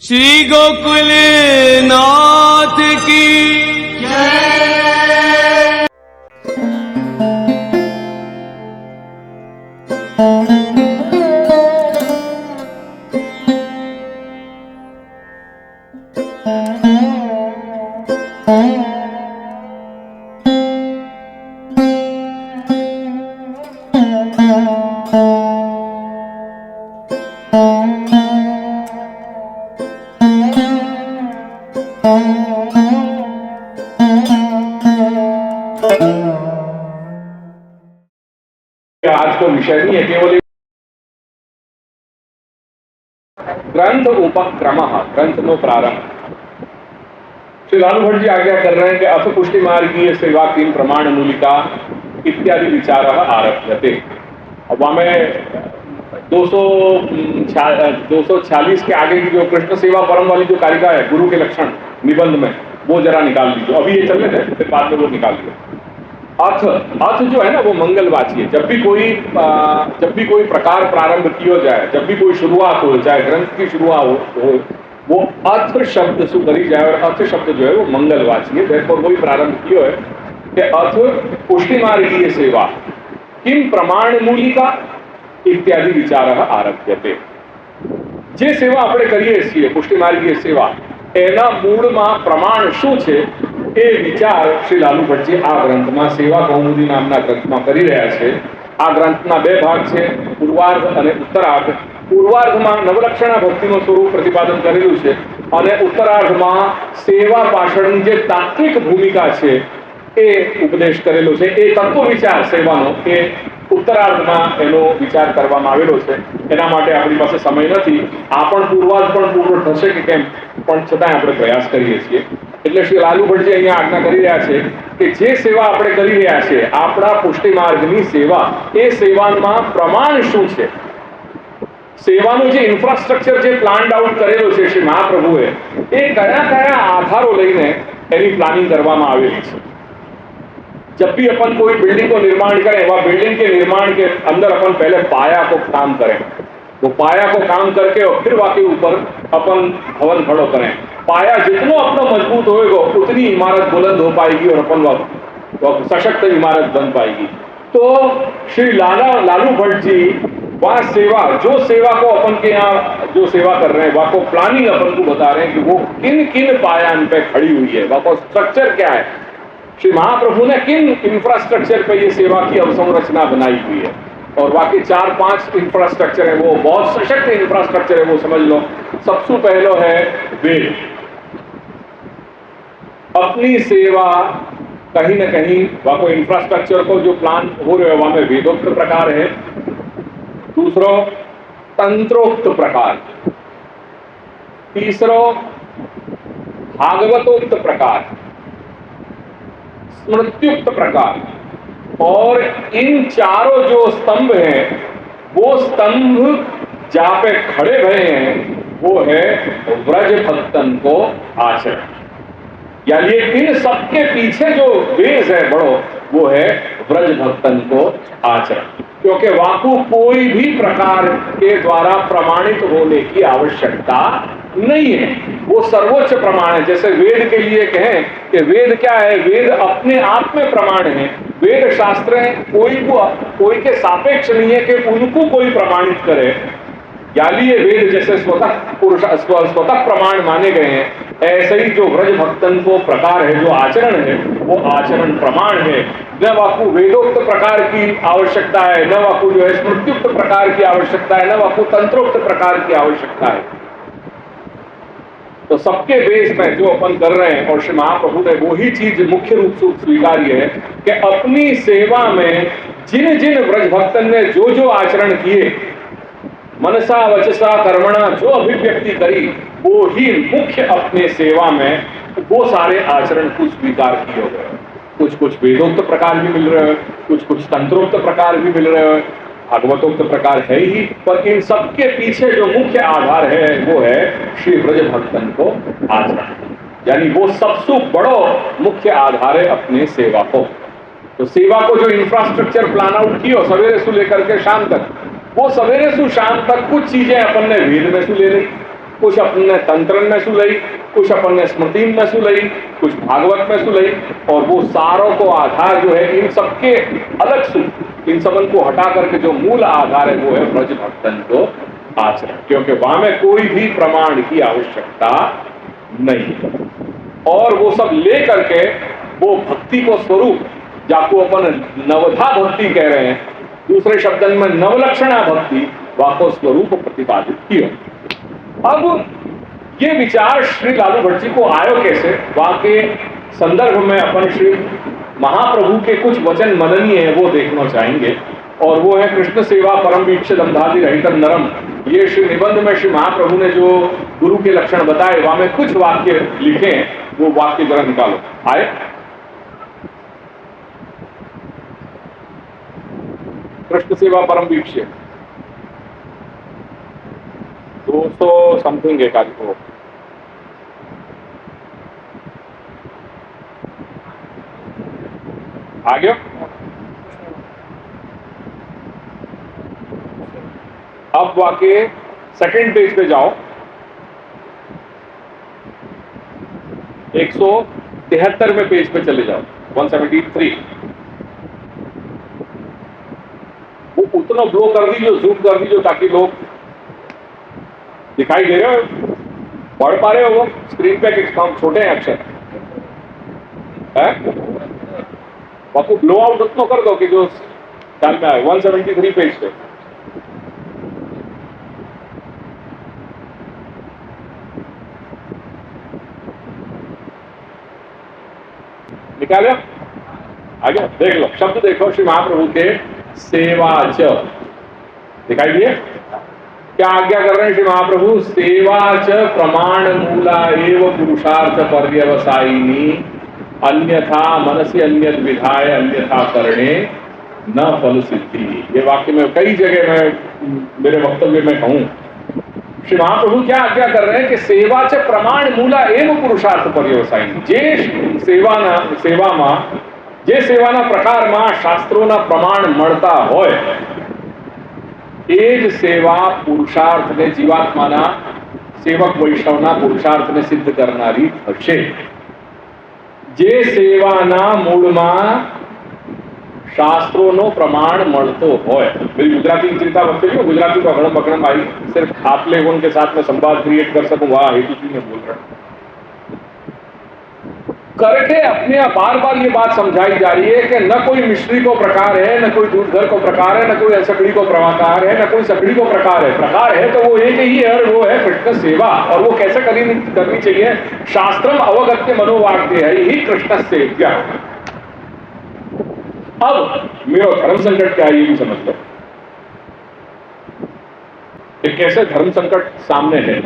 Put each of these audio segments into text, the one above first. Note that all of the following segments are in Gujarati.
श्री गोकुल नाथ की जय। आज को विषय नहीं है, केवल ग्रंथ उपक्रम, ग्रंथ नो प्रारंभ। श्री लालू भट्ट जी आज्ञा कर रहे हैं कि अथ पुष्टि मार्गीय सेवा किम प्रमाण मूलिका इत्यादि विचार आरभ्यते। अब हमें 246 के आगे की जो कृष्ण सेवा परम वाली जो कारिका है, गुरु के लक्षण निबंध में, वो जरा निकाल दीजिए। अभी ये चल रहे थे, फिर बाद में वो निकाल दिया। अर्थ अर्थ जो है ना, वो मंगलवाची है। जब भी कोई प्रकार प्रारंभ किया जाए, जब भी कोई शुरुआत हो, चाहे ग्रंथ की शुरुआत हो, वो अर्थ शब्द से करी जाए, और अर्थ शब्द जो है वो मंगलवाची है। देखो वही प्रारंभ किया है कि अर्थ पुष्टि मार्गीय सेवा किम प्रमाण मूलिका इत्यादि विचार आरभ्यते। जे सेवा આપણે કરીએ છીએ પુષ્ટિ માર્ગીય સેવા, એના મૂળમાં પ્રમાણ શું છે એ વિચાર શ્રી લાલુ ભટ્ટજી આ ગ્રંથમાં સેવા કૌમુદી નામના ગ્રંથમાં કરી રહ્યા છે। આ ગ્રંથના બે ભાગ છે, પૂર્વાર્ધ અને ઉત્તરાર્ધ। પૂર્વાર્ધમાં નવલક્ષણા ભક્તિનું સ્વરૂપ પ્રતિપાદન કરેલું છે, અને ઉત્તરાર્ધમાં સેવા પાછળની જે તાત્વિક ભૂમિકા છે એ ઉપદેશ કરેલો છે। એ તત્વ વિચાર સેવાનો એ ઉત્તરાર્ધમાં એનો વિચાર કરવામાં આવેલો છે। એના માટે આપણી પાસે સમય નથી। આ પણ પૂર્વાર્ધ પણ પૂર્ણ થશે કે કેમ, પણ છતાંય આપણે પ્રયાસ કરીએ છીએ। એટલે શ્રી લાલુ ભટ્ટજી અહીંયા આજ્ઞા કરી રહ્યા છે કે જે સેવા આપણે કરી રહ્યા છે, આપણા પુષ્ટિ માર્ગની સેવા, એ સેવામાં પ્રમાણ શું છે, સેવાનું જે ઇન્ફ્રાસ્ટ્રક્ચર જે પ્લાન્ડ આઉટ કરેલો છે શ્રી મહાપ્રભુએ, એ કયા કયા આધારો લઈને એની પ્લાનિંગ કરવામાં આવેલી છે। जब भी अपन कोई बिल्डिंग को निर्माण करें, वह बिल्डिंग के निर्माण के अंदर अपन पहले पाया को काम करें। वो पाया को काम करके और फिर वाकई ऊपर अपन भवन खड़ो करें। पाया जितना अपना मजबूत होएगा, उतनी इमारत बुलंद हो पाएगी और अपन वह सशक्त इमारत बन पाएगी। तो श्री लालू भट्ट जी वह सेवा, जो सेवा को अपन के यहाँ जो सेवा कर रहे हैं, वह को प्लानिंग अपन को बता रहे हैं कि वो किन किन पायान पे खड़ी हुई है, वह को स्ट्रक्चर क्या है। श्री महाप्रभु ने किन इंफ्रास्ट्रक्चर पे ये सेवा की अवसंरचना बनाई हुई है, और बाकी 4-5 इंफ्रास्ट्रक्चर है, वो बहुत सशक्त इंफ्रास्ट्रक्चर है, वो समझ लो। सबसे पहले है वेद। अपनी सेवा कहीं न कहीं वाको इंफ्रास्ट्रक्चर को जो प्लान हो रहे वहां में वेदोक्त प्रकार है। दूसरो तंत्रोक्त प्रकार, तीसरो भागवतोक्त प्रकार, स्मृत्युक्त प्रकार, और इन चारों जो स्तंभ हैं, वो स्तंभ जहां पे खड़े भरे हैं वो है व्रज भक्तन को आचरण। यानी इन सबके पीछे जो बेस है बड़ो, वो है व्रज भक्तन को आचरण। क्योंकि वाकु कोई भी प्रकार के द्वारा प्रमाणित होने की आवश्यकता नहीं है, वो सर्वोच्च प्रमाण है। जैसे वेद के लिए कहें कि वेद क्या है, वेद अपने आप में प्रमाण है। वेद शास्त्र कोई के सापेक्ष नहीं है कि उनको कोई प्रमाणित करे। यानी ये वेद जैसे स्वतः प्रमाण माने गए हैं, ऐसे ही जो व्रज भक्तन को प्रकार है, जो आचरण है, वो आचरण प्रमाण है। न वाकु वेदोक्त प्रकार की आवश्यकता है, न वाकु जो है स्मृत्युक्त प्रकार की आवश्यकता है, न वाकु तंत्रोक्त प्रकार की आवश्यकता है। तो सबके बेस में जो अपन कर रहे हैं, और श्री महाप्रभु ने वही चीज मुख्य रूप से स्वीकार्य है कि अपनी सेवा में जिन जिन व्रज भक्तन ने जो जो आचरण किए, मनसा वचसा कर्मणा जो अभिव्यक्ति करी, वो ही मुख्य अपने सेवा में वो सारे आचरण कुछ स्वीकार किए गए। कुछ कुछ वेदोक्त प्रकार भी मिल रहे हैं, कुछ कुछ तंत्रोक्त प्रकार भी मिल रहे हैं, भागवतोक्त प्रकार है ही, पर इन सबके पीछे जो मुख्य आधार है वो है श्री ब्रज भक्तन को आचरण। यानी वो सबसे बड़ो मुख्य आधार है अपने सेवा को। तो सेवा को जो इंफ्रास्ट्रक्चर प्लान आउट किया सवेरे से लेकर के शाम तक, वो सवेरे से शाम तक कुछ चीजें अपन ने वेद में से ले ली, कुछ अपने तंत्रन में शू लई, कुछ अपने स्मृति में शू लई, कुछ भागवत में शू लई, और वो सारों को आधार जो है इन सबके अलग शू, इन सबन को हटा करके जो मूल आधार है वो है ब्रज भक्तन को आचरण, क्योंकि वहां में कोई भी प्रमाण की आवश्यकता नहीं है। और वो सब ले करके वो भक्ति को स्वरूप, जाको अपन नवधा भक्ति कह रहे हैं, दूसरे शब्दन में नवलक्षणा भक्ति, वाको स्वरूप प्रतिपादित किया। अब ये विचार श्री लालू भट्ट जी को आयो कैसे, वहां के संदर्भ में अपन श्री महाप्रभु के कुछ वचन मननीय है वो देखना चाहेंगे, और वो है कृष्ण सेवा परम वीक्ष दंधादि रहित नरम। ये श्री निबंध में श्री महाप्रभु ने जो गुरु के लक्षण बताए, वहां में कुछ वाक्य लिखे हैं, वो वाक्य जरा निकालो। आए कृष्ण सेवा परम वीक्ष 200 समथिंग एक आदि को आ गया। अब वाक्य सेकंड पेज पे जाओ, 173 में पेज पे चले जाओ, 173। वो उतना ब्लो कर दीजिए, जूम कर दीजिए, ताकि लोग दिखाई दे रहे हो, पढ़ पा रहे हो वो स्क्रीन पे, छोटे हैं अक्षर है, आपको ब्लो आउट उतना कर दो कि जो ख्याल में आए। 173 पेज पे निकाले, आगे देख लो, शब्द देखो, श्री महाप्रभु के सेवा च दिखाई दिए। क्या आज्ञा कर रहे हैं श्री महाप्रभु? सेवा च प्रमाण मूला एव पुरुषार्थ पर्यवसायिनी, अन्यथा मनसी अन्यत विधाय अन्यथा करणे न फल सिद्धि। ये वाक्य में कई जगह मैं मेरे वक्तव्य में कहूं, श्री महाप्रभु क्या आज्ञा कर रहे हैं कि सेवा च प्रमाण मूला एवं पुरुषार्थ पर्यवसायिनी। जे सेवाना प्रकाરમાં શાસ્ત્રોના પ્રમાણ મળતા હોય એ જ સેવા પુરુષાર્થને, જીવાત્માના સેવક વૈષ્ણવના પુરુષાર્થને સિદ્ધ કરનારી હશે। જે સેવાના મૂળમાં શાસ્ત્રોનો પ્રમાણ મળતો હોય, मेरी गुजराती चिंता वक्त नहीं, गुजराती को अगड़म बगड़म आई, सिर्फ आप लोगों के साथ में संवाद क्रिएट कर सकूं, वाह हेतु जी ने बोल रहा करके अपने बार बार ये बात समझाई जा रही है कि न कोई मिश्री को प्रकार है, न कोई दूधघर को प्रकार है, न कोई सकड़ी को प्रकार है, न कोई सकड़ी को प्रकार है। प्रकार है तो वो एक ही है, और वो है कृष्ण सेवा। और वो कैसे करनी चाहिए? शास्त्रम अवगत्य मनोवाक्य है ही कृष्ण सेव्या। अब मेरा धर्म संकट क्या है ये भी समझ लो, एक कैसे धर्म संकट सामने है।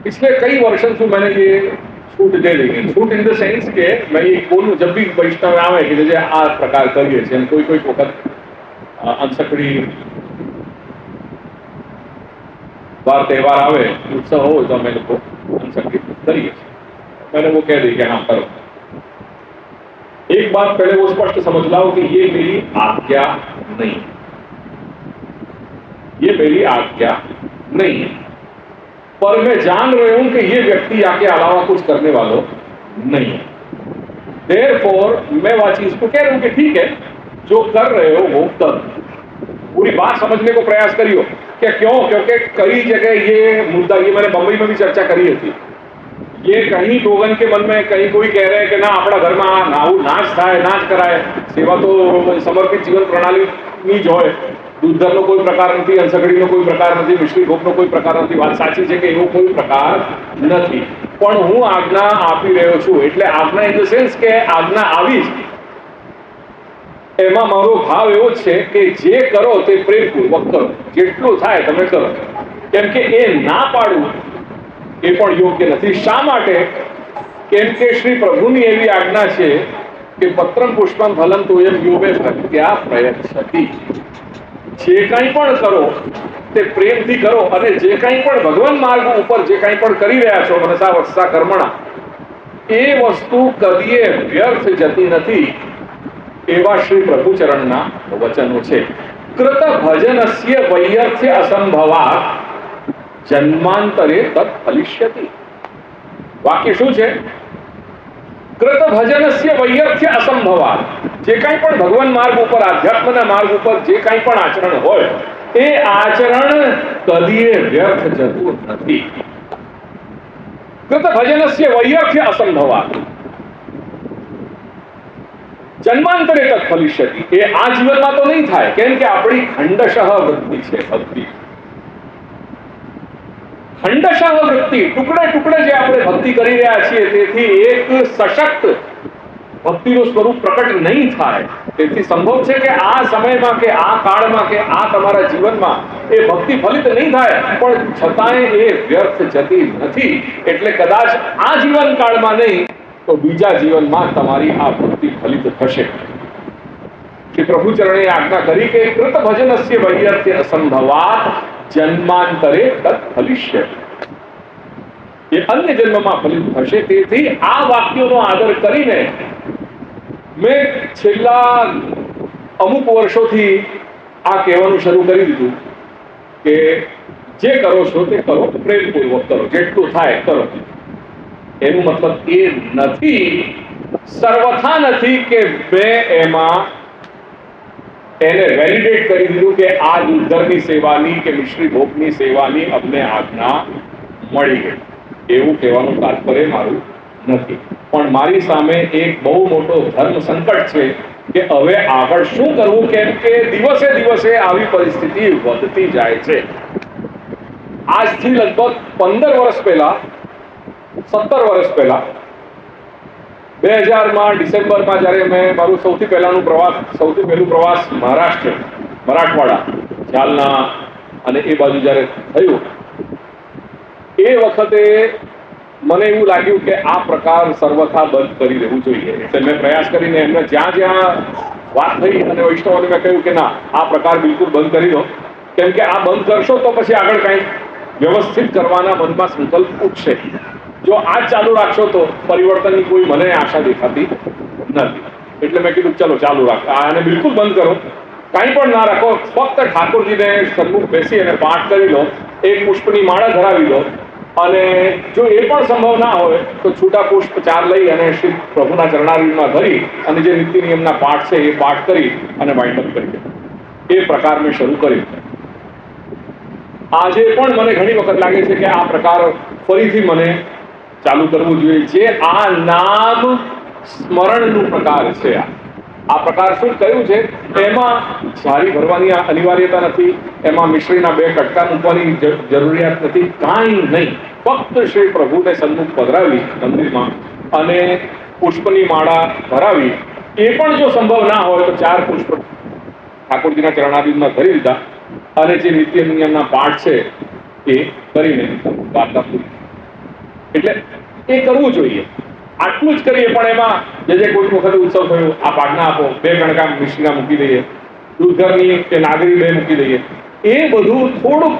पिछले कई वर्षों से मैंने ये छूट दे देंगे, छूट इन द सेंस के मैं ये बोलूं, जब भी वैष्णव आवे कि जैसे आ प्रकार करिए छे, कोई कोई वक्त अनसकड़ी बार त्यौहार आवे, उत्सव हो तो मैं लोग अनसकड़ी करिए, मैंने वो कह दी कि हाँ करो। एक बात पहले वो स्पष्ट समझ लाओ कि ये मेरी आज्ञा नहीं, ये मेरी आज्ञा नहीं है, पर मैं जान रही हूं कि ये व्यक्ति आके अलावा कुछ करने वालों नहीं है। देयरफॉर मैं वह चीज को कह रहा हूं कि ठीक है, जो कर रहे हो वो कर। पूरी बात समझने को प्रयास करियो। क्या क्यों? क्योंकि कई जगह ये मुद्दा, ये मैंने बंबई में भी चर्चा करी थी, ये कहीं लोगन के मन में, कहीं कोई कह रहे हैं कि ना अपना घर में नाच था, नाच कराए, सेवा तो समर्पित जीवन प्रणाली ની જ હોય, દૂધનો કોઈ પ્રકાર નથી, અંસકડીનો કોઈ પ્રકાર નથી, મિશ્રી ભોગનો કોઈ પ્રકાર નથી। વાત સાચી છે કે એવો કોઈ પ્રકાર નથી, પણ હું આજ્ઞા આપી રહ્યો છું, એટલે આજ્ઞા ઇન ધ સેન્સ કે આજ્ઞા આવી જ, એમાં મારો ભાવ એવો છે કે જે કરો તે પ્રેમપૂર્વક કરો, જેટલું થાય તમે કરો, કેમ કે એ ના પાડવું એ પણ યોગ્ય નથી। શા માટે? કેમ કે શ્રી પ્રભુની એવી આજ્ઞા છે કે પત્રમ પુષ્પમ ફલમ તોયમ યોગે ભક્ત્યા પ્રયચ્છતિ। જે કંઈ પણ કરો તે પ્રેમથી કરો, અને જે કંઈ પણ ભગવાન માર્ગ ઉપર જે કંઈ પણ કરી રહ્યા છો મનસા વત્સા કર્મણા, એ વસ્તુ કદીએ વ્યર્થ જતી નથી, એવા શ્રી પ્રભુચરણના વચનો છે। કૃત ભજનસ્ય વૈયર્થ્ય અસંભવા જન્માંતરે તત્ ફલિષ્યતિ. વાક્ય શું છે? કૃત ભજનસ્ય વૈયર્થ્ય અસંભવાત. જે કાંઈ પણ ભગવાન માર્ગ ઉપર, આધ્યાત્મના માર્ગ ઉપર જે કાંઈ પણ આચરણ હોય એ આચરણ કદીએ વ્યર્થ જતું નથી. કૃત ભજનસ્ય વૈયર્થ્ય અસંભવાત. જન્માંતરે તત્ ફલિષ્યતિ. એ આ જીવનમાં તો નહીં થાય, કેમ કે આપણી ખંડશઃ વૃત્તિ છે ભક્તિ. ખંડશઃ વૃત્તિ, ટુકડે ટુકડે જે આપણે ભક્તિ કરી રહ્યા છીએ, તેથી એક સશક્ત ભક્તિનું સ્વરૂપ પ્રકટ નહીં થાય. તેથી સંભવ છે કે આ સમયમાં કે આ કાળમાં કે આ તમારા જીવનમાં એ ભક્તિ ફલિત નહીં થાય, પણ છતાંય એ વ્યર્થ જતી નથી. એટલે કદાચ આ જીવન કાળમાં નહીં તો બીજા જીવનમાં તમારી આ ભક્તિ ફલિત થશે. શ્રી પ્રભુચરણે આજ્ઞા કરી કે કૃત ભજનસ્ય વૈયર્થ્ય અસંભવાત જન્માંતરે તત્ ફલિષ્ય. એ અન્ય જન્મમાં ફલિત થશે. તેથી આ વાક્યોનો આદર કરીને મેં છેલ્લા અમુક વર્ષોથી આ કહેવાનું શરૂ કરી દીધું કે જે કરો છો તે કરો, પ્રેમપૂર્વક કરો, જેટલું થાય કરો. એનું મતલબ એ નથી, સર્વથા નથી કે મેં એમાં એને વેલિડેટ કરી દીધું કે આ દૂધરની સેવાની કે મિશ્રી ભોગની સેવાની અમને આજ્ઞા મળી ગઈ. એવું કહેવાનું તાત્પર્ય મારું નથી. પણ મારી સામે એક બહુ મોટો ધર્મ સંકટ છે કે હવે આગળ શું કરવું, કેમ કે દિવસે દિવસે આવી પરિસ્થિતિ વધતી જાય છે. આજથી લગભગ 15 વર્ષ પહેલા, 17 વર્ષ પહેલા 2000માં ડિસેમ્બરમાં જ્યારે મેં મારું સૌથી પહેલું પ્રવાસ મહારાષ્ટ્ર, મરાઠવાડા, જાલના અને એ બાજુ જ્યારે થયું, એ વખતે મને એવું લાગ્યું કે આ પ્રકાર સર્વથા બંધ કરી દેવું જોઈએ. એટલે મેં પ્રયાસ કરીને એમને જ્યાં જ્યાં વાત થઈ અને વૈષ્ણવોને મેં કહ્યું કે ના, આ પ્રકાર બિલકુલ બંધ કરી દો, કેમ કે આ બંધ કરશો તો પછી આગળ કંઈક વ્યવસ્થિત કરવાના મનમાં સંકલ્પ ઉઠશે. જો આ ચાલુ રાખશો તો પરિવર્તનની કોઈ મને આશા દેખાતી નથી. એટલે મેં કીધું ચલો ચાલુ રાખ, આને બિલકુલ બંધ કરો, કાંઈ પણ ના રાખો, ફક્ત ઠાકોરજીને સન્મુખ બેસી અને પાઠ કરી લો, એક પુષ્પની માળા ધરાવી લો, અને જો એ પણ સંભવ ના હોય તો છૂટા પુષ્પ 4 લઈ અને શ્રી પ્રભુના ચરણારવિંદમાં ધરી અને જે નીતિ નિયમના પાઠ છે એ પાઠ કરી અને વાઇન્ડ અપ કરી દો. એ પ્રકાર મેં શરૂ કર્યું. આજે પણ મને ઘણી વખત લાગે છે કે આ પ્રકાર ફરીથી મને ચાલુ કરવું જોઈએ. જે આ નામ સ્મરણનું પ્રકાર છે, આ પ્રકાર શું કહ્યું છે, એમાં જારી ભરવાની અનિવાર્યતા નથી, એમાં મિશ્રીના 2 કટકા મૂકવાની જરૂરિયાત નથી, કાંઈ નહીં. ફક્ત શ્રી પ્રભુને સન્મુખ પધરાવી મંદિરમાં અને પુષ્પની માળા ભરાવી. એ પણ જો સંભવ ના હોય તો 4 પુષ્પ ઠાકોરજીના ચરણારવિંદમાં ધરી દીધા અને જે નિત્ય નિયમના પાઠ છે એ કરીને વાર્તા પૂરી. એટલે એ કરવું જોઈએ. આટલું જ કરીએ, પણ એમાં જે કોઈ વખતે ઉત્સવ થયો, આ પાટના આપો, 2 ગણકા મિશ્રીના મૂકી દઈએ, દૂધરની કે નાગરી 2 મૂકી દઈએ, એ બધું થોડુંક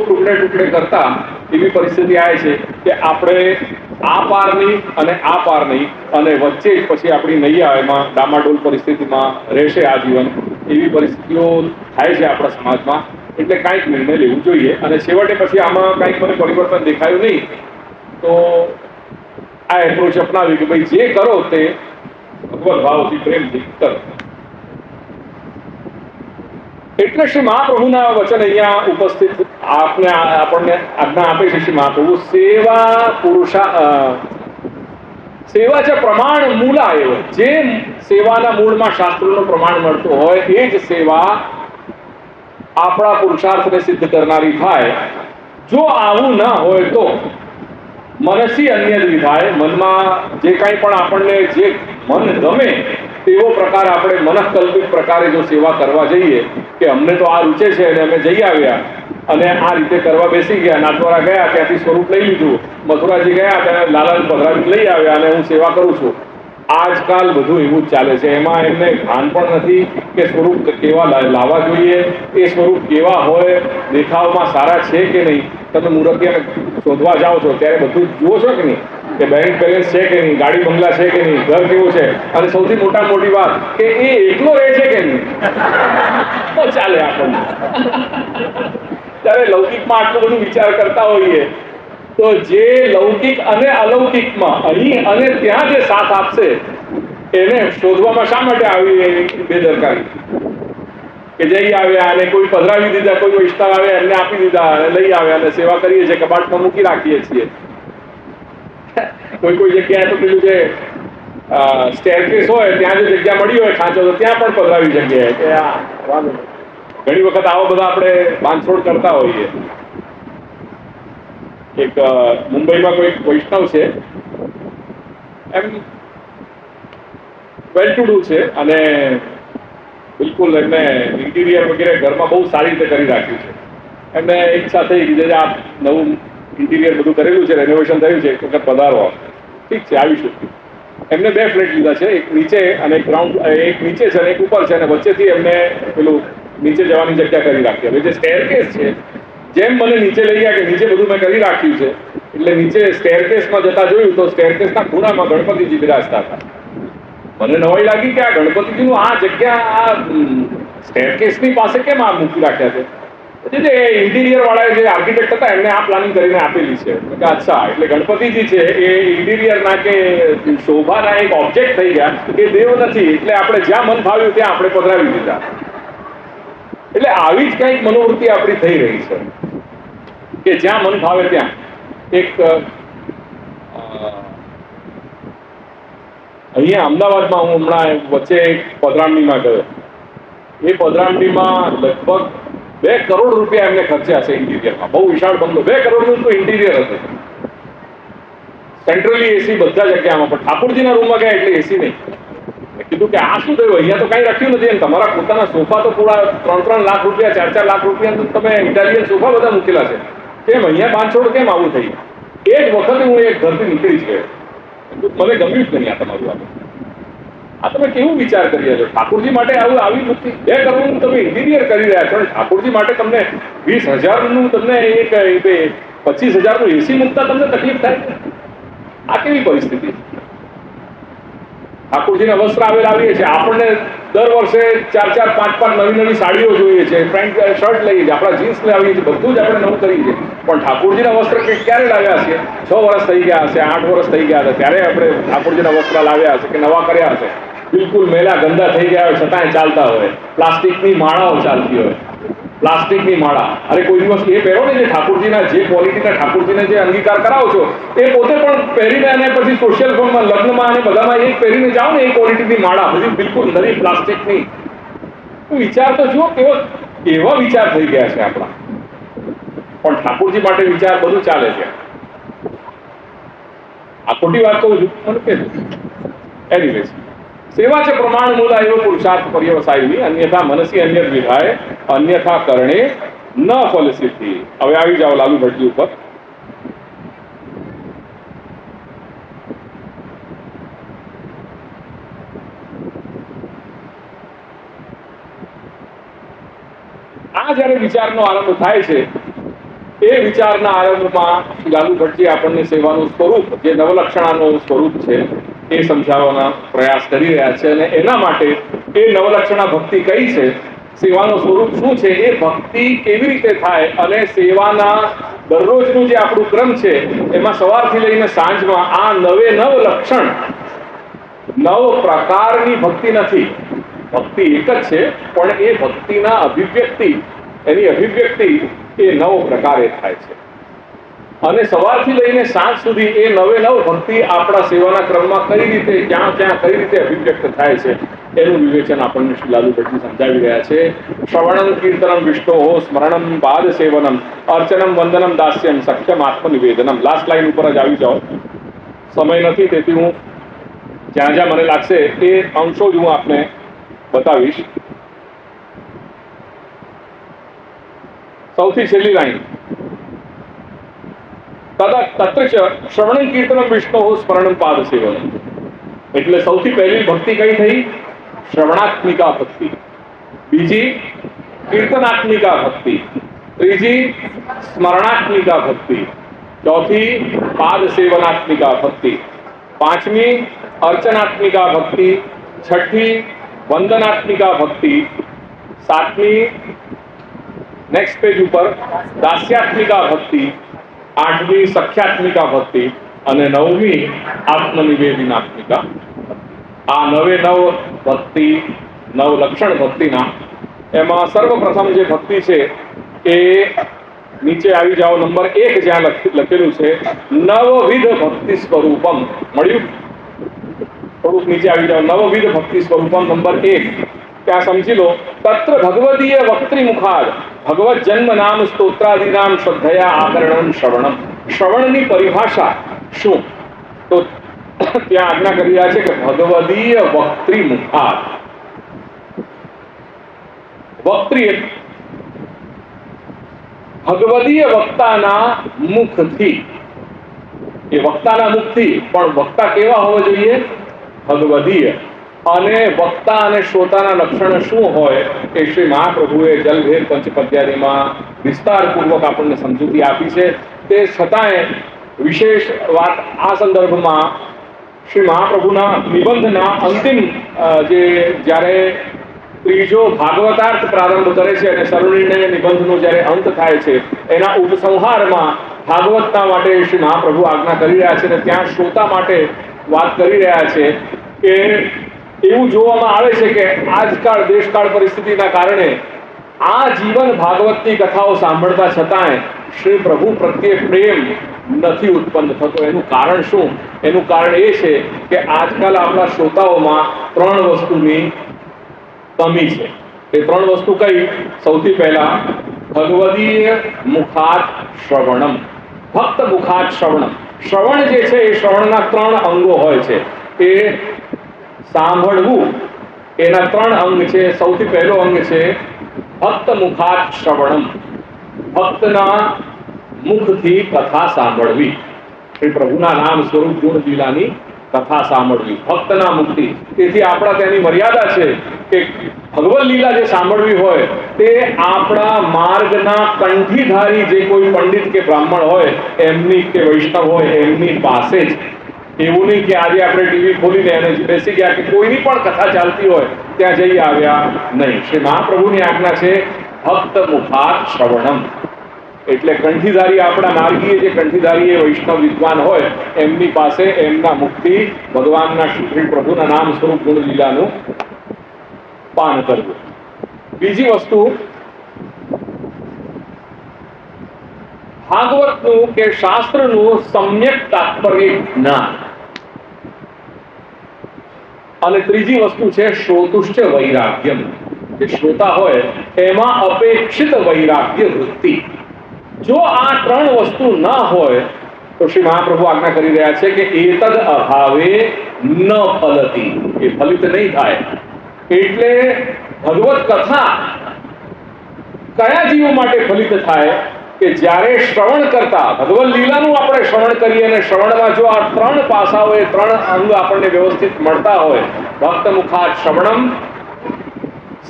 ટુકડે કરતા એવી પરિસ્થિતિ આવે છે કે આપણે આ પાર નહીં અને આ પાર નહીં, અને વચ્ચે જ પછી આપણી નૈયા એમાં ડામાડોલ પરિસ્થિતિમાં રહેશે આજીવન. એવી પરિસ્થિતિઓ થાય છે આપણા સમાજમાં. એટલે કાંઈક નિર્ણય લેવું જોઈએ. અને છેવટે પછી આમાં કાંઈક મને પરિવર્તન દેખાયું નહીં તો આ એપ્રોચ અપનાવી કે ભાઈ જે કરો તે ભગવત ભાવથી, પ્રેમથી કરો. એટલે શ્રી મહાપ્રભુના વચન અહીંયા ઉપસ્થિત આપણને આજ્ઞા આપે છે. શ્રી મહાપ્રભુ સેવા છે પ્રમાણ મૂલા એવ. જે સેવાના મૂળમાં શાસ્ત્રોનું પ્રમાણ મળતું હોય એ જ સેવા આપણા પુરુષાર્થને સિદ્ધ કરનારી થાય. જો આવું ના હોય તો મનસી અન્ય વિધાય, મનમાં જે કાંઈ પણ આપણને જે મન ગમે તેવો પ્રકાર આપણે મનઃકલ્પિત પ્રકારે જો સેવા કરવા જઈએ કે અમને તો આ રૂચે છે અને અમે જઈ આવ્યા અને આ રીતે કરવા બેસી ગયા, નાથદ્વારા ગયા, ત્યાંથી સ્વરૂપ લઈ લીધું, મથુરાજી ગયા ત્યાં લાલાને પધરાવી લઈ આવ્યા અને હું સેવા કરું છું. આજકાલ બધું એવું જ ચાલે છે. એમાં એમને ભાન પણ નથી કે સ્વરૂપ કેવા લાવવા જોઈએ, એ સ્વરૂપ કેવા હોય, દેખાવમાં સારા છે કે નહીં. તમે મૂર્તિને શોધવા જાઓ છો ત્યારે બધું જુઓ છો કે નહીં, કે બેંક બેલેન્સ છે કે નહીં, ગાડી બંગલા છે કે નહીં, ઘર કેવું છે, અને સૌથી મોટી વાત કે એ એકલો રહે છે કે નહીં, તો ચાલે આપણને. ત્યારે લૌકિકમાં આટલું બધું વિચાર કરતા હોઈએ તો જે લૌકિક અને અલૌકિકમાં અહીં અને ત્યાં જે સાથ આપશે એને શોધવામાં શા માટે આવી બેદરકારી કે જઈ આવ્યા અને કોઈ પધરાવી દીધા, કોઈ વૈષ્ણવ આવે એમને આપી દીધા અને લઈ આવ્યા અને સેવા કરીએ છીએ, કબાટમાં મૂકી રાખીએ છીએ. કોઈ જગ્યાએ તો પેલું જે સ્ટેરકેસ હોય ત્યાં જો જગ્યા મળી હોય ખાંચો તો ત્યાં પણ પધરાવી જગ્યાએ કે આ વાંધો નહીં. ઘણી વખત આવા બધા આપણે બાંધછોડ કરતા હોઈએ. એક મુંબઈમાં કોઈ વૈષ્ણવ છે, એમ વેલ ટુ ડુ છે અને બિલકુલ એમને ઇન્ટિરિયર વગેરે ઘરમાં બહુ સારી રીતે કરી રાખ્યું છે. એમને એક સાથે કીધે આ નવું ઇન્ટિરિયર બધું કરેલું છે, રેનોવેશન થયું છે, એક વખત પધારો. ઠીક છે, આવીશું. એમને 2 ફ્લેટ લીધા છે, એક નીચે અને એક ગ્રાઉન્ડ, એક નીચે છે અને એક ઉપર છે, અને વચ્ચેથી એમને પેલું નીચે જવાની જગ્યા કરી રાખી. હવે જે સ્ટેરકેસ છે, જેમ મને નીચે લઈ ગયા કે નીચે બધું મેં કરી રાખ્યું છે, એટલે નીચે સ્ટેરકેસમાં જતા જોયું તો સ્ટેરકેસના ખૂણામાં ગણપતિજી બિરાજતા હતા. મને નવાઈ લાગી કે આ ગણપતિજીનું આ જગ્યા આ સ્ટેરકેસની પાસે કેમ આ મૂકી રાખ્યા છે. પછી જે ઇન્ટિરિયર વાળા જે આર્કિટેક્ટ હતા એમને આ પ્લાનિંગ કરીને આપેલી છે કે અચ્છા, એટલે ગણપતિજી છે એ ઇન્ટિરિયરના કે શોભાના એક ઓબ્જેક્ટ થઈ ગયા, એ દેવ નથી, એટલે આપણે જ્યાં મન ફાવ્યું ત્યાં આપણે પધરાવી દીધા. એટલે આવી જ કંઈક મનોવૃત્તિ આપણી થઈ રહી છે કે જ્યાં મન ફાવે ત્યાં. એક અહીંયા અમદાવાદમાં હું હમણાં વચ્ચે એક પધરામણીમાં ગયો. એ પધરામણીમાં લગભગ 2 કરોડ રૂપિયા એમને ખર્ચ્યા છે ઇન્ટિરિયરમાં. બહુ વિશાળ બંગલો, 2 કરોડનું તો ઇન્ટિરિયર હતું. સેન્ટ્રલી એસી બધા જગ્યામાં, પણ ઠાકોરજીના રૂમમાં ગયા એટલે એસી નહીં. કીધું કે આ શું થયું, અહીંયા તો કઈ રાખ્યું નથી, અને તમારા પોતાના સોફા તો પૂરા 3-3 લાખ રૂપિયા 4-4 લાખ રૂપિયા તમે ઇટાલિયન સોફા બધા મૂકેલા છે, કેમ અહીંયા બાંધછોડ કેમ આવું થઈ? એ જ વખતે હું એક ઘરથી નીકળી જ ગયો. મને ગમ્યું જ નહીં આ તમારું. આ તમે કેવું વિચાર કરી રહ્યા છો? ઠાકોરજી માટે આવું આવી વૃત્તિ 2 કરોડનું તમે ઇન્ટિરિયર કરી રહ્યા છો, અને ઠાકોરજી માટે તમને 20,000નું તમને એક 25,000નું એસી મૂકતા તમને તકલીફ થાય. આ કેવી પરિસ્થિતિ? ઠાકોરજીના વસ્ત્ર આવીએ છીએ, આપણને દર વર્ષે 4-4, 5-5 નવી સાડીઓ જોઈએ છે, પેન્ટ શર્ટ લઈએ છીએ, આપણા જીન્સ લાવીએ છીએ, બધું જ આપણે નવું કરીએ છીએ. પણ ઠાકોરજીના વસ્ત્ર ક્યારે લાવ્યા હશે? 6 વર્ષ થઈ ગયા હશે, 8 વર્ષ થઈ ગયા હશે, ત્યારે આપણે ઠાકોરજીના વસ્ત્ર લાવ્યા હશે કે નવા કર્યા હશે. બિલકુલ મેલા ગંદા થઈ ગયા હોય છતાંય ચાલતા હોય. પ્લાસ્ટિકની માળાઓ ચાલતી હોય, પ્લાસ્ટિકની માળા. અરે કોઈ દિવસ એ પહેરો ને જે ઠાકોરજીના જે ક્વોલિટીના ઠાકોરજીને જે અંગીકાર કરાવો છો એ પોતે પણ પહેરીને અને પછી સોશિયલ ફોર્મમાં, લગ્નમાં અને બધામાં એ પહેરીને જાઓ ને એ ક્વોલિટીની માળા, બધી બિલકુલ નવી પ્લાસ્ટિકની. વિચાર તો જુઓ કેવા વિચાર થઈ ગયા છે આપણા. પણ ઠાકોરજી માટે વિચાર બધું ચાલે છે. આ ખોટી વાત કહું છું, મને કહેજો. એનીવેઝ, સેવા છે પ્રમાણ મૂલા એવો પુરુષાર્થ પર્યવસાયી, અન્યથા મનસી અન્ય વિધાય, અન્યથા કરણે ન ફલ સિદ્ધિ. હવે આવી જાઓ લાલુ ભટ્ટજી ઉપર. આ જયારે વિચારનો આરંભ થાય છે, એ વિચારના આરંભમાં લાલુ ભટ્ટજી આપણને સેવાનું સ્વરૂપ, જે નવલક્ષણાનું સ્વરૂપ છે, એ સમજાવવાના પ્રયાસ કરી રહ્યા છે. અને એના માટે એ નવલક્ષણા ભક્તિ કઈ છે, સેવાનું સ્વરૂપ શું છે, એ ભક્તિ કેવી રીતે થાય, અને સેવાના દરરોજનું જે આપણું ક્રમ છે એમાં સવારથી લઈને સાંજમાં આ 9 લક્ષણ, 9 પ્રકારની ભક્તિ નથી. ભક્તિ એક જ છે, પણ એ ભક્તિના અભિવ્યક્તિ, એની અભિવ્યક્તિ એ 9 પ્રકારે થાય છે. અને સવારથી લઈને સાંજ સુધી એ 9 ભક્તિ આપણા સેવાના ક્રમમાં કઈ રીતે, ક્યાં કઈ રીતે અભિવ્યક્ત થાય છે એનું વિવેચન આપણને શ્રી લાલુ ભટ્ટજી સમજાવી રહ્યા છે. શ્રવણમ કીર્તનમ વિષ્ણો સ્મરણમ પાદ સેવનમ અર્ચનમ વંદનમ દાસ્યમ સખ્યમ આત્મનિવેદનમ. લાસ્ટ લાઈન ઉપર જ આવી જાઓ, સમય નથી તેથી હું જ્યાં મને લાગશે એ અંશો જ હું આપને બતાવીશ. સૌથી છેલ્લી લાઈન, તત્ર શ્રવણ કીર્તનમ વિષ્ણો સ્મરણમ પાદ સેવનમ. એટલે સૌથી પહેલી ભક્તિ કઈ થઈ? શ્રવણાત્મિકા ભક્તિ. બીજી કીર્તનાત્મિકા ભક્તિ. ત્રીજી સ્મરણાત્મિકા ભક્તિ. ચોથી પાદ સેવનાત્મિકા ભક્તિ. પાંચમી અર્ચનાત્મિકા ભક્તિ. છઠ્ઠી વંદનાત્મિકા ભક્તિ. સાતમી નેક્સ્ટ પેજ ઉપર દાસ્યાત્મિકા ભક્તિ, 8મી સખ્યાત્મિકા ભક્તિ અને 9મી આત્મનિવેદનાત્મિકા. આ 9 ભક્તિ, 9 લક્ષણ ભક્તિના એમાં સર્વપ્રથમ જે ભક્તિ છે એ નીચે આવી જાઓ, નંબર 1 જ્યાં લખેલું છે નવવિધ ભક્તિ સ્વરૂપમ. મળ્યું? થોડુંક નીચે આવી જાઓ, નવવિધ ભક્તિ સ્વરૂપમ નંબર 1. ત્યાં સમજી લો, તત્ર ભગવદીય વક્ત્રી મુખાદ ભગવત જન્મ નામ સ્તોત્રાદિનામ શ્રદ્ધયા આકરણમ શ્રવણમ. શ્રવણની પરિભાષા શું? તો ત્યાં આજ્ઞા કરી રહ્યા છે કે ભગવદીય વક્ત્રી મુખાદ. વક્ત્રી ભગવદીય વક્તાના મુખથી, એ વક્તાના મુખથી, પણ વક્તા કેવા હોવા જોઈએ? ભગવદીય. અને વક્તા અને શ્રોતાના લક્ષણ શું હોય એ શ્રી મહાપ્રભુએ જલભેદ પંચપદ્યાદીમાં વિસ્તારપૂર્વક આપણને સમજૂતી આપી છે. તે છતાંય વિશેષ વાત આ સંદર્ભમાં શ્રી મહાપ્રભુના નિબંધના અંતિમ જ્યારે ત્રીજો ભાગવતાર્થ પ્રારંભ કરે છે અને સર્વનિર્ણય નિબંધનો જ્યારે અંત થાય છે એના ઉપસંહારમાં ભાગવતના માટે શ્રી મહાપ્રભુ આજ્ઞા કરી રહ્યા છે અને ત્યાં શ્રોતા માટે વાત કરી રહ્યા છે કે એવું જોવામાં આવે છે કે આજકાળ દેશકાળ પરિસ્થિતિના કારણે આ જીવન ભાગવતની કથાઓ સાંભળતા છતાંય શ્રી પ્રભુ પ્રત્યે પ્રેમ નથી ઉત્પન્ન થતો. એનું કારણ શું? એનું કારણ એ છે કે આજકાલ આપણા શ્રોતાઓમાં 3 વસ્તુની કમી છે. એ 3 વસ્તુ કઈ? સૌથી પહેલા ભગવદીય મુખાત શ્રવણમ. ફક્ત મુખાત શ્રવણમ. શ્રવણ જે છે એ શ્રવણના 3 અંગો હોય છે. એ સાંભળવું, એના 3 અંગ છે. સૌથી પહેલો અંગ છે ભક્ત મુખાત શ્રવણમ. ભક્તના મુખથી કથા સાંભળવી. શ્રી પ્રભુના નામ સ્વરૂપ ગુણ લીલાની કથા સાંભળવી ભક્તના મુખથી. તેથી આપણા તેની મર્યાદા છે કે ભગવદ લીલા જે સાંભળવી હોય તે આપણા માર્ગના કંઠીધારી જે કોઈ પંડિત કે બ્રાહ્મણ હોય એમની કે વૈષ્ણવ હોય એમની પાસે જ. એવું નહીં કે આજે આપણે ટીવી ખોલીને અને બેસી ગયા કે કોઈની પણ કથા ચાલતી હોય ત્યાં જઈ આવ્યા નહીં. શ્રી મહાપ્રભુની આજ્ઞા છે ભક્ત મુખાત શ્રવણમ. એટલે કંઠીધારી આપણા માર્ગીય જે કંઠીધારી એ વૈષ્ણવ વિદ્વાન હોય એમની પાસે એમના મુખથી ભગવાનના શ્રી પ્રભુના નામ સ્વરૂપ ગુણ લીલાનું પાન કરવું. બીજી વસ્તુ ભાગવતનું કે શાસ્ત્રનું સમ્યક તાત્પર્ય જ્ઞાન. અને ત્રીજી વસ્તુ છે શ્રોતુશ્ચ વૈરાગ્યમ. જે શ્રોતા હોય એમાં અપેક્ષિત વૈરાગ્ય વૃત્તિ. જો આ 3 વસ્તુ ના હોય તો શ્રી મહાપ્રભુ આજ્ઞા કરી રહ્યા છે કે એતદ અભાવે ન ફલતી. એ ફલિત નહીં થાય. એટલે ભગવત કથા કયા જીવો માટે ફલિત થાય કે જ્યારે શ્રવણ કરતા ભગવદ લીલાનું આપણે શ્રવણ કરીએ અને શ્રવણમાં જો આ 3 પાસાઓ એ 3 અંગ આપણને વ્યવસ્થિત મળતા હોય, ભક્ત મુખાત શ્રવણમ,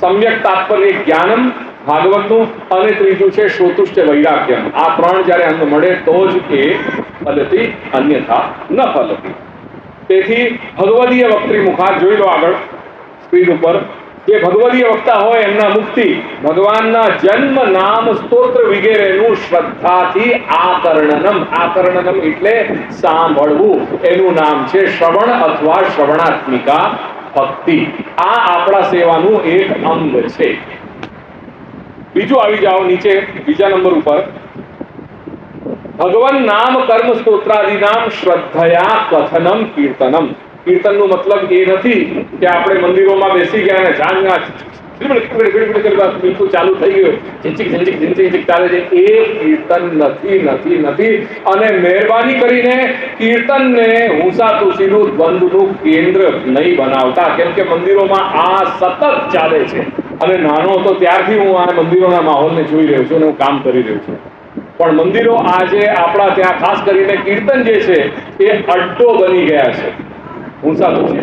સમ્યક તાત્પર્ય જ્ઞાનમ ભાગવતનું, અને ત્રીજું છે શ્રોતુશ્ચ વૈરાગ્યમ. આ 3 જ્યારે અંગ મળે તો જ એ ફલતી, અન્યથા ન ફલતી. તેથી ભગવદીય વક્ત્રી મુખાત જોઈ લો આગળ સ્ક્રીન ઉપર. જે ભગવદીય વક્તા હોય એમના મુખથી ભગવાનના જન્મ નામ સ્તોત્ર વગેરેનું શ્રદ્ધાથી આકર્ણનમ. આકર્ણનમ એટલે સાંભળવું. એનું નામ છે શ્રવણ અથવા શ્રવણાત્મિકા ભક્તિ. આ આપણા સેવાનું એક અંગ છે. બીજું આવી જાઓ નીચે બીજા નંબર ઉપર. ભગવાન નામ કર્મ સ્તોત્રાદિ નામ શ્રદ્ધયા કથનમ કીર્તનમ. કીર્તનનું મતલબ એ નથી કે આપણે મંદિરોમાં બેસી ગયા અને બિલકુલ ચાલુ થઈ ગયું ઝીંચીક ચાલે છે. એ કીર્તન નથી. અને મહેરબાની કરીને કીર્તનને હુંસા તુસીનું દ્વંદનું કેન્દ્ર નહીં બનાવતા. કેમ કે મંદિરોમાં આ સતત ચાલે છે. અને નાનો હતો ત્યારથી હું આ મંદિરોના માહોલને જોઈ રહ્યો છું અને હું કામ કરી રહ્યો છું. પણ મંદિરો આજે આપણા ત્યાં ખાસ કરીને કીર્તન જે છે એ અડ્ડો બની ગયા છે. ઊંચા તો છે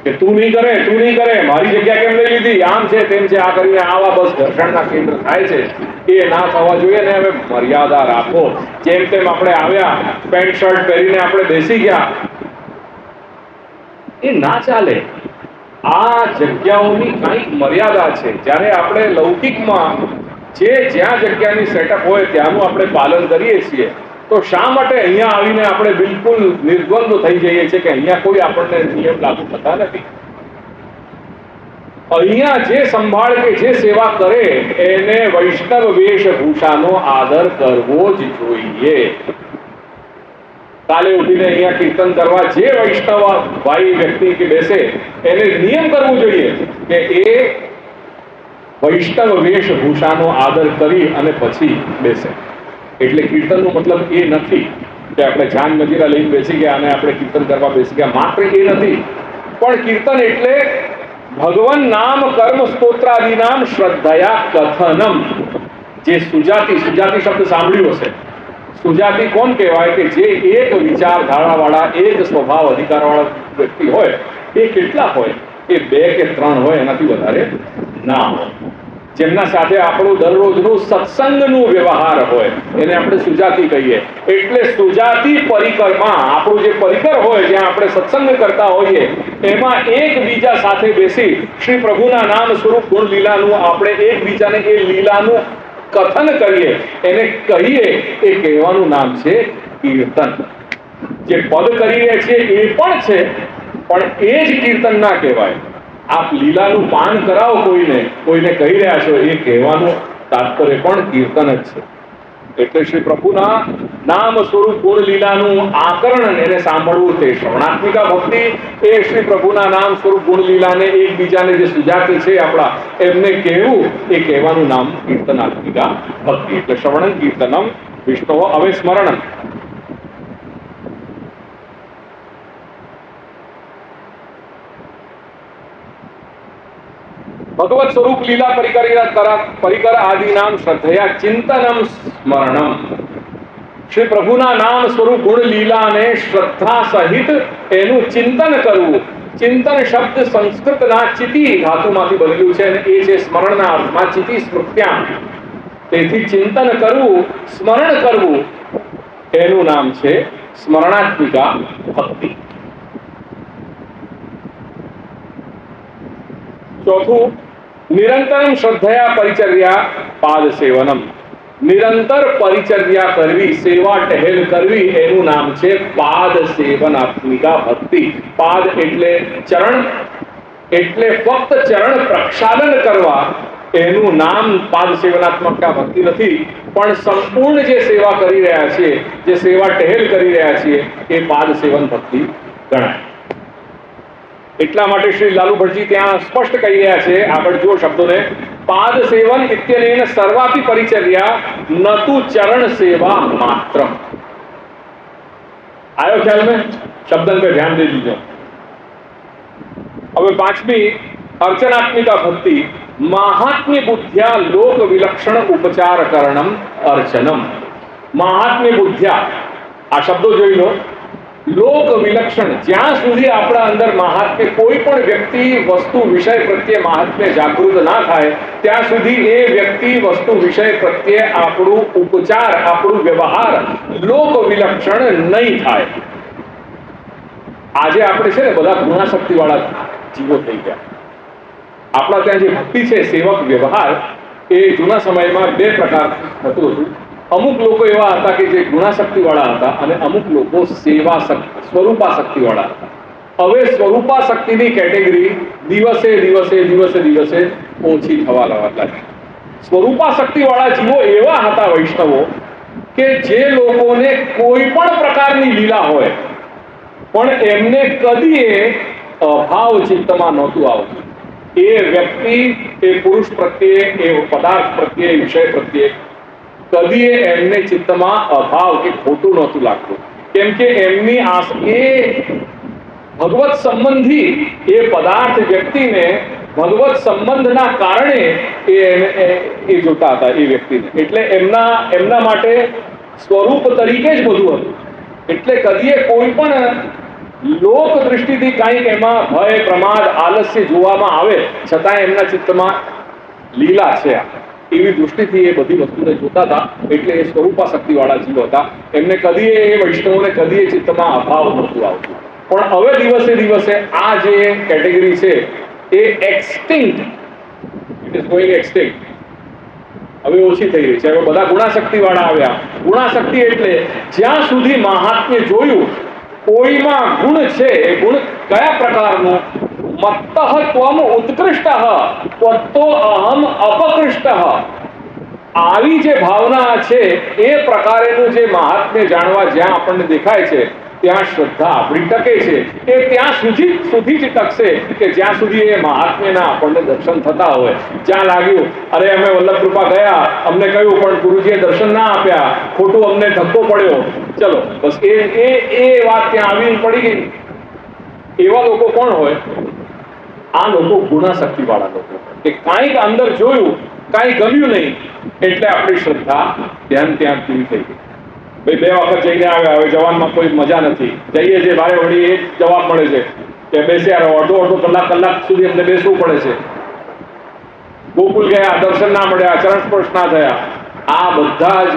કે તું નહીં કરે, મારી જગ્યા કેમ લઈ લીધી, આમ છે તેમ છે, આ કરીને આવા બસ ઘર્ષણના કેન્દ્ર થાય છે. એ ના થવા જોઈએ ને. હવે મર્યાદા રાખો. જેમ તેમ આપણે આવ્યા, પેન્ટ શર્ટ પહેરીને આપણે બેસી ગયા, એ ના ચાલે. આ જગ્યાઓની કંઈક મર્યાદા છે. જ્યારે આપણે લૌકિકમાં જે જ્યાં જગ્યાની સેટઅપ હોય ત્યાંનું આપણે પાલન કરીએ છીએ, તો શા માટે અહીંયા આવીને આપણે બિલકુલ નિર્દ્વંદ થઈ જઈએ છીએ કે અહીંયા કોઈ આપણને નિયમ લાગુ થતા નથી? અહીંયા જે સંભાળ કે જે સેવા કરે એને વૈષ્ણવ વેશભૂષાનો આદર કરવો જ જોઈએ. કાલે ઉઠીને અહીંયા કીર્તન કરવા જે વૈષ્ણવ ભાઈ વ્યક્તિ કે બેસે એને નિયમ કરવું જોઈએ કે એ વૈષ્ણવ વેશભૂષાનો આદર કરી અને પછી બેસે. એટલે કીર્તનનો મતલબ એ નથી કે આપણે જાન મજીરા લઈને બેસી ગયા અને આપણે કીર્તન કરવા બેસી ગયા, માત્ર એ નથી. પણ કીર્તન એટલે ભગવાન નામ કર્મ સ્તોત્રાદિ નામ શ્રદ્ધયા કથનમ. જે સુજાતિ શબ્દ સાંભળ્યું હશે. સુજાતિ કોણ કહેવાય? કે જે એક વિચારધારાવાળા, એક સ્વભાવ અધિકારવાળા વ્યક્તિ હોય. એ કેટલા હોય? એ 2 કે 3 હોય, એનાથી વધારે ના હોય. જેમના સાથે આપણું દરરોજનું સત્સંગનું વ્યવહાર હોય એને આપણે સુજાતિ કહીએ. એટલે સુજાતિ પરિકરમાં આપણું જે પરિકર હોય જ્યાં આપણે સત્સંગ કરતા હોઈએ એમાં એકબીજા સાથે બેસી શ્રી પ્રભુના નામ સ્વરૂપ ગુણ લીલાનું આપણે એકબીજાને એ લીલાનું કથન કરીએ, એને કહીએ. એ કહેવાનું નામ છે કીર્તન. જે પદ કરી રહ્યા છે એ પણ છે, પણ એ જ કીર્તન ના કહેવાય. આપ લીલાનું પાન કરાવો કોઈને કહી રહ્યા છો, એ કહેવાનું તાત્પર્ય પણ કીર્તન જ છે. એટલે શ્રી પ્રભુના નામ સ્વરૂપ ગુણ લીલાનું આકરણ એને સાંભળવું તે શ્રવણાત્મિકા ભક્તિ. એ શ્રી પ્રભુના નામ સ્વરૂપ ગુણ લીલાને એકબીજાને જે સુજાતિ છે આપણા એમને કહેવું, એ કહેવાનું નામ કીર્તનાત્મિકા ભક્તિ. એટલે શ્રવણમ કીર્તનમ વિષ્ણુ. હવે સ્મરણમ. ભગવત સ્વરૂપ લીલા પરિકર આદિ નામ શ્રદ્ધયા ચિંતનમ સ્મરણમ. શ્રી પ્રભુના નામ સ્વરૂપ ગુણ લીલાને શ્રદ્ધા સહિત એનું ચિંતન કરવું. ચિંતન શબ્દ સંસ્કૃતના ચિતિ ધાતુમાંથી બનેલું છે અને એ છે સ્મરણના અર્થમાં ચિતિ સ્મૃત્યામ. તેથી ચિંતન કરવું, સ્મરણ કરવું, એનું નામ છે સ્મરણાત્મિકા ભક્તિ. ચોથું, નિરંતરમ શ્રદ્ધયા પરિચર્યા પાદ સેવનમ. નિરંતર પરિચર્યા કરવી, સેવા ટહેલ કરવી, એનું નામ છે પાદ સેવનાત્મિકા ભક્તિ. પાદ એટલે ચરણ, એટલે ફક્ત ચરણ પ્રક્ષાલન કરવા એનું નામ પાદ સેવનાત્મિકા ભક્તિ નથી. પણ સંપૂર્ણ જે સેવા કરી રહ્યા છીએ, જે સેવા ટહેલ કરી રહ્યા છીએ, એ પાદ સેવન ભક્તિ ગણાય. એટલા માટે શ્રી લાલુ ભટ્ટજી ત્યાં સ્પષ્ટ કહી રહ્યા છે, આગળ જો શબ્દોને, પાદ સેવન ઇત્યનેન સર્વાપી પરિચર્યા નતુ ચરણ સેવા માત્ર. આયો ખ્યાલ में? शब्दन पे ध्यान दे दीजिए. હવે 5મી अर्चनात्मिका भक्ति. महात्म्य बुद्ध्या लोक विलक्षण उपचार करणम अर्चनम. महात्म्य बुद्ध्या આ શબ્દો જોઈ લો. લોક વિલક્ષણ, જ્યાં સુધી આપણા અંદર મહાત્મ્ય, કોઈ પણ વ્યક્તિ વસ્તુ વિષય પ્રત્યે મહાત્મ્ય જાગૃત ના થાય ત્યાં સુધી એ વ્યક્તિ વસ્તુ વિષય પ્રત્યે આપણું ઉપચાર, આપણું વ્યવહાર લોક વિલક્ષણ નહીં થાય. આજે આપણે છે ને બધા ગુણાશક્તિ વાળા જીવો થઈ ગયા. આપણા ત્યાં જે ભક્તિ છે, સેવક વ્યવહાર, એ જૂના સમયમાં 2 પ્રકાર થતું હતું. અમુક લોકો એવા હતા કે જે ગુણાશક્તિ વાળા હતા અને અમુક લોકો સ્વરૂપાશક્તિ વાળા હતા. હવે સ્વરૂપાશક્તિની કેટેગરી દિવસે ઓછી થવા લાગી. સ્વરૂપાશક્તિ વાળા જીવો એવા હતા વૈષ્ણવો કે જે લોકોને કોઈ પણ પ્રકારની લીલા હોય પણ એમને કદી અભાવ ચિત્તમાં નહોતું આવતું. એ વ્યક્તિ, એ પુરુષ પ્રત્યે, એ પદાર્થ પ્રત્યે, વિષય પ્રત્યે કદી એમને ચિત્તમાં અભાવ કે ખોટું નહોતું લાગતું. કેમ કે એમની એ ભગવત સંબંધી એ પદાર્થ વ્યક્તિને ભગવત સંબંધના કારણે એ જોતા હતા એ વ્યક્તિને. એટલે એમના માટે સ્વરૂપ તરીકે જ બધું હતું. એટલે કદીએ કોઈ પણ લોક દૃષ્ટિથી કંઈક એમાં ભય, પ્રમાદ, આલસ્ય જોવામાં આવે છતાં એમના ચિત્તમાં લીલા છે એવી દૃષ્ટિથી એ બધી વસ્તુને જોતા હતા. એટલે એ સ્વરૂપાશક્તિ વાળા જીવ હતા. એમને કદી એ વૈષ્ણવોને કદી ચિત્તમાં અભાવ નહોતું આવતું. પણ હવે દિવસે આ જે કેટેગરી છે એ એક્સટિંક્ટ, ઇટ ઇઝ ગોઈંગ એક્સટિંક્ટ. હવે ઓછી થઈ રહી છે. હવે બધા ગુણાશક્તિ વાળા આવ્યા. ગુણાશક્તિ એટલે જ્યાં સુધી મહાત્મ્ય જોયું કોઈમાં ગુણ છે, એ ગુણ કયા પ્રકારનું? મત્તઃ ત્વમ ઉત્કૃષ્ટઃ ત્વત્તો અહમ અપકૃષ્ટઃ. આવી જે ભાવના છે એ પ્રકારેનું જે મહાત્મ્ય જાણવા જ્યાં આપણને દેખાય છે ત્યાં શ્રદ્ધા આપણી ટકે છે. એ ત્યાં સુધી જ ટકશે કે જ્યાં સુધી એ મહાત્મ્યના આપણને દર્શન થતા હોય. જ્યાં લાગ્યું અરે અમે વલ્લભ કૃપા ગયા, અમને કહ્યું પણ ગુરુજીએ દર્શન ના આપ્યા, ખોટું અમને ધક્કો પડ્યો, ચલો બસ એ વાત ત્યાં આવી પડી ગઈ. એવા લોકો કોણ હોય? આ લોકો ગુણાશક્તિ વાળા લોકો, કે કાંઈક અંદર જોયું, કાંઈ ગમ્યું નહીં એટલે આપણી શ્રદ્ધા ત્યાં પૂરી થઈ ગઈ. ભાઈ 2 વખત જઈને આવ્યા, હવે જવાનમાં કોઈ મજા નથી, જઈએ જે ભારે વળી એ જવાબ મળે છે કે બેસ્યા રહો, અડધો કલાક સુધી અમને બેસવું પડે છે. ગોકુલ ગયા, દર્શન ના મળ્યા, ચરણ સ્પર્શ ના થયા. આ બધા જ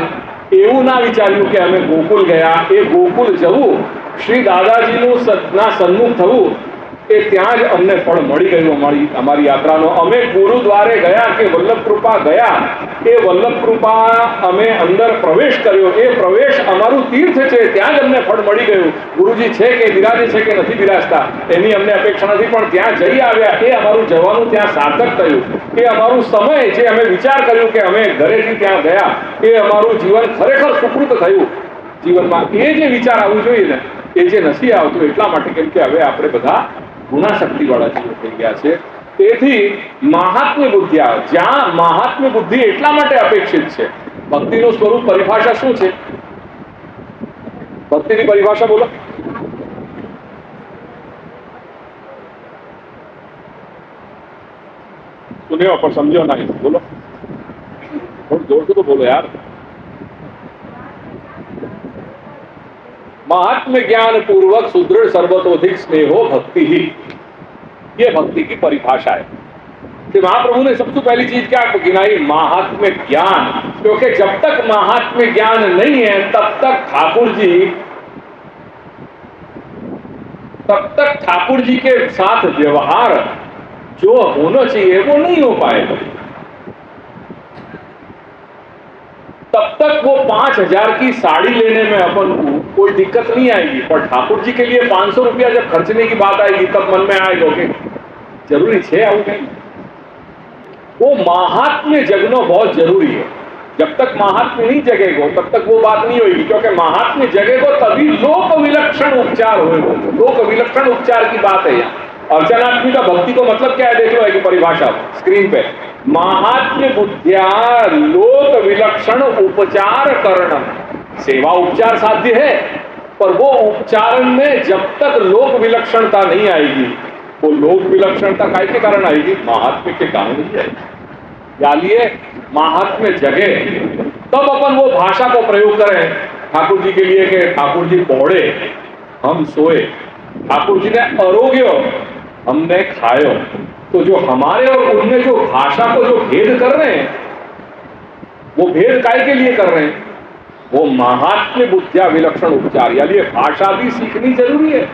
એવું ના વિચાર્યું કે અમે ગોકુલ ગયા, એ ગોકુલ જવું, શ્રી દાદાજીનું ના સન્મુખ થવું, એ ત્યાં જ અમને ફળ મળી ગયું અમારી યાત્રાનો. અમે ગુરુદ્વારે ગયા કે વલ્લભ કૃપા ગયા, એ વલ્લભ કૃપા અમે અંદર પ્રવેશ કર્યો, એ પ્રવેશ અમારું તીર્થ છે, ત્યાં જ અમને ફળ મળી ગયું. ગુરુજી છે કે બિરાજે છે કે નથી બિરાજતા એની અમને અપેક્ષા નથી, પણ ત્યાં જઈ આવ્યા એ અમારું જવાનું ત્યાં સાર્થક થયું. એ અમારું સમય જે અમે વિચાર કર્યું કે અમે ઘરેથી ત્યાં ગયા, એ અમારું જીવન ખરેખર સુકૃત થયું જીવનમાં. એ જે વિચાર આવવું જોઈએ ને, એ જે નથી આવતું એટલા માટે કેમ કે હવે આપણે બધા ગુણાશક્તિ વાળા જીવો થઈ ગયા છે. તેથી મહાત્મ્ય બુદ્ધિ આવે. જ્યાં મહાત્મ્ય બુદ્ધિ એટલા માટે અપેક્ષિત છે. ભક્તિનું સ્વરૂપ પરિભાષા શું છે? ભક્તિની પરિભાષા બોલો. સુન્યો પણ સમજો નહીં, બોલો થોડું જોરથી તો બોલો યાર. महात्म्य ज्ञान पूर्वक सुदृढ़ सर्वतोधिक स्नेहो भक्ति ही, ये भक्ति की परिभाषा है. कि महाप्रभु ने सबसे पहली चीज क्या गिनाई? महात्म्य ज्ञान. क्योंकि जब तक महात्म्य ज्ञान नहीं है तब तक ठाकुर जी के साथ व्यवहार जो होना चाहिए वो नहीं हो पाएगा. तब तक वो 5,000 की साड़ी लेने में अपन को कोई दिक्कत नहीं आएगी, पर ठाकुर जी के लिए 500 रुपया जब खर्चने की बात आएगी तब मन में आएगा कि जरूरी है आવું नहीं. वो महात्म्य जगना बहुत जरूरी है. जब तक महात्म्य नहीं जगेगा तब तक वो बात नहीं होगी, क्योंकि महात्म्य जगेगा तभी लोक विलक्षण उपचार होगा. लोक विलक्षण उपचार की बात है यहाँ. अर्चनात्मिका भक्ति को मतलब क्या है? देख लो एक परिभाषा स्क्रीन पे. महात्म्य बुद्धिया लोक विलक्षण उपचार करण. सेवा उपचार साध्य है, पर वो उपचारण में जब तक लोक विलक्षणता नहीं आएगी, वो लोक विलक्षणता काय के कारण आएगी? महात्म्य के कारण ही आएगी. यालिए महात्म्य जगे तब अपन वो भाषा को प्रयोग करें ठाकुर जी के लिए कि ठाकुर जी पौड़े हम सोए, ठाकुर जी ने आरोग्य हमने खायो. तो जो हमारे और उनमें जो भाषा को जो भेद कर रहे हैं, वो भेद काय के लिए कर रहे हैं? वो महात्म्य बुद्धिया विलक्षण उपचार, यानी भाषा भी सीखनी जरूरी है.